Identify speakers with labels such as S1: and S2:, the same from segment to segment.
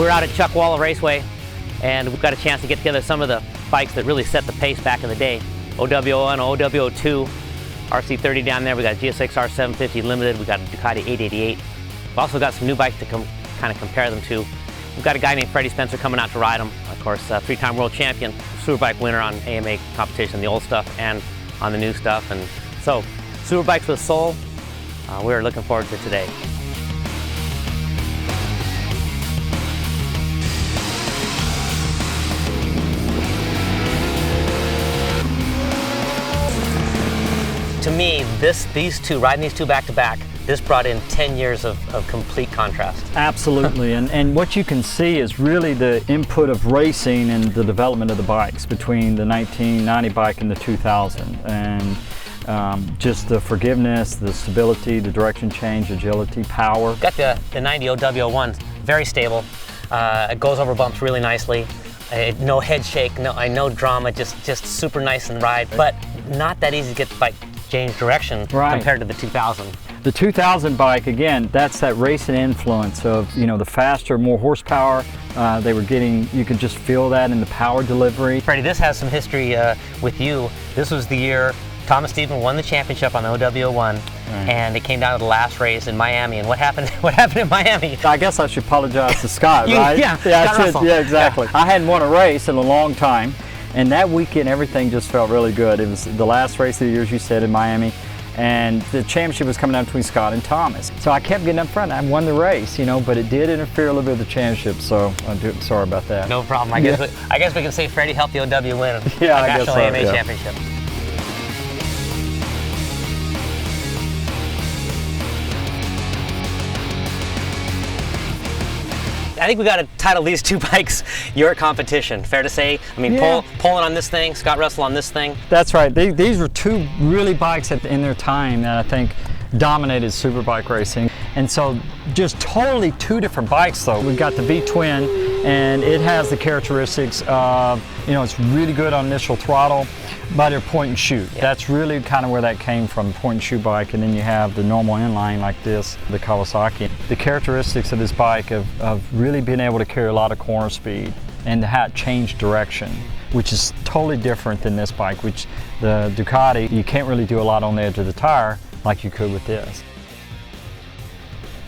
S1: we're out at Chuckwalla Raceway, and we've got a chance to get together some of the bikes that really set the pace back in the day. OW01, OW02, RC30 down there. We got GSX-R750 Limited. We got a Ducati 888. We've also got some new bikes to kind of compare them to. We've got a guy named Freddie Spencer coming out to ride them. Of course, three-time world champion, Superbike winner on AMA competition, the old stuff and on the new stuff. And so, Superbikes with Soul, we're looking forward to today. To me, riding these two back to back, this brought in 10 years of complete contrast.
S2: Absolutely, and what you can see is really the input of racing and the development of the bikes between the 1990 bike and the 2000. And just the forgiveness, the stability, the direction change, agility, power.
S1: Got the 90 OW01, very stable. It goes over bumps really nicely. No head shake, no drama, just super nice and ride, but not that easy to get the bike change direction compared to the 2000.
S2: The 2000 bike, again, that's that racing influence of, you know, the faster, more horsepower they were getting. You could just feel that in the power delivery.
S1: Freddie, this has some history with you. This was the year Thomas Stephen won the championship on the OW01, and it came down to the last race in Miami. And what happened? What happened in Miami?
S2: I guess I should apologize to Scott, right?
S1: Yeah,
S2: yeah, exactly. Yeah. I hadn't won a race in a long time. And that weekend, everything just felt really good. It was the last race of the year, as you said, in Miami. And the championship was coming down between Scott and Thomas. So I kept getting up front. I won the race, you know, but it did interfere a little bit with the championship. So I'm sorry about that.
S1: No problem. I guess we can say Freddie helped the OW win the National AMA Championship. I think we got to title these two bikes your competition. Fair to say? I mean, Poland on this thing, Scott Russell on this thing.
S2: That's right. These were two really bikes in their time that I think dominated superbike racing. And so just totally two different bikes though. We've got the V-twin, and it has the characteristics of, you know, it's really good on initial throttle, but they're point and shoot. Yeah. That's really kind of where that came from, point and shoot bike. And then you have the normal inline like this, the Kawasaki. The characteristics of this bike of really being able to carry a lot of corner speed and to have change direction, which is totally different than this bike, which the Ducati, you can't really do a lot on the edge of the tire like you could with this.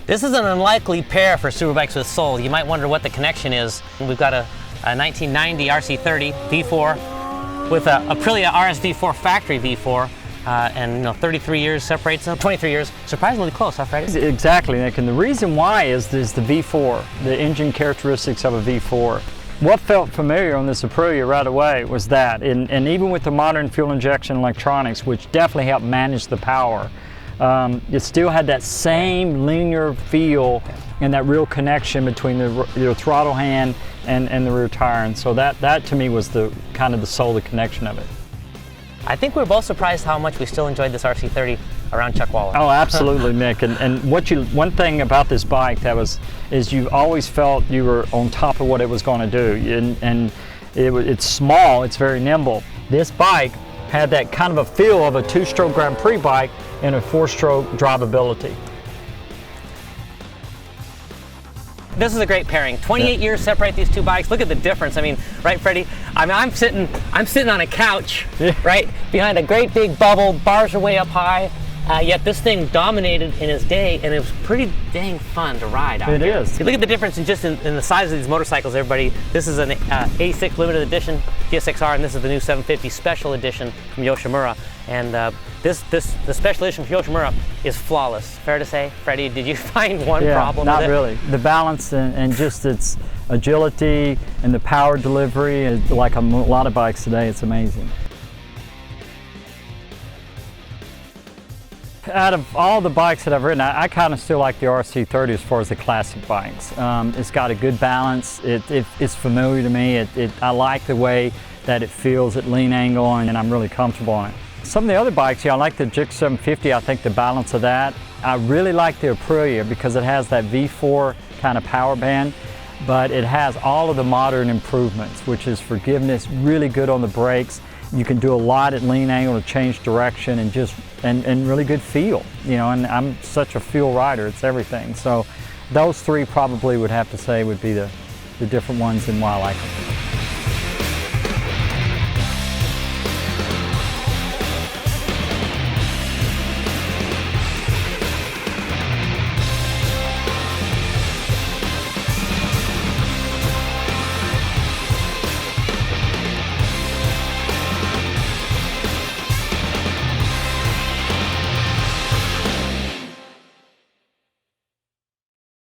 S1: This is an unlikely pair for Superbikes with Soul. You might wonder what the connection is. We've got a 1990 RC30 V4 with a Aprilia RSV4 factory V4, and you know, 33 years separates them, 23 years. Surprisingly close, huh, Freddie?
S2: Exactly, Nick, and the reason why is the V4, the engine characteristics of a V4. What felt familiar on this Aprilia right away was that, and even with the modern fuel injection electronics, which definitely helped manage the power, it still had that same linear feel and that real connection between your throttle hand and the rear tire. And so that to me was the kind of the soul, the connection of it.
S1: I think we're both surprised how much we still enjoyed this RC30 around Chuckwalla.
S2: Oh, absolutely, Nick. And one thing about this bike is you always felt you were on top of what it was going to do. And it's small, it's very nimble. This bike had that kind of a feel of a two-stroke Grand Prix bike and a four-stroke drivability.
S1: This is a great pairing. 28 years separate these two bikes. Look at the difference. I mean, right, Freddie? I mean, I'm sitting on a couch, right, behind a great big bubble. Bars are way up high. Yet this thing dominated in its day, and it was pretty dang fun to ride out here.
S2: It is.
S1: Look at the difference in the size of these motorcycles, everybody. This is an A6 limited edition GSX-R, and this is the new 750 special edition from Yoshimura. And the special edition from Yoshimura is flawless. Fair to say, Freddie? Did you find one problem with it?
S2: Not really. The balance and just its agility and the power delivery, like a lot of bikes today, it's amazing. Out of all the bikes that I've ridden, I kind of still like the RC30 as far as the classic bikes. It's got a good balance. It's familiar to me. I like the way that it feels at lean angle, and I'm really comfortable on it. Some of the other bikes, I like the GSX-750. I think the balance of that. I really like the Aprilia because it has that V4 kind of power band, but it has all of the modern improvements, which is forgiveness, really good on the brakes. You can do a lot at lean angle to change direction and really good feel, and I'm such a feel rider, it's everything. So those three probably would have to say would be the the different ones and why I like them.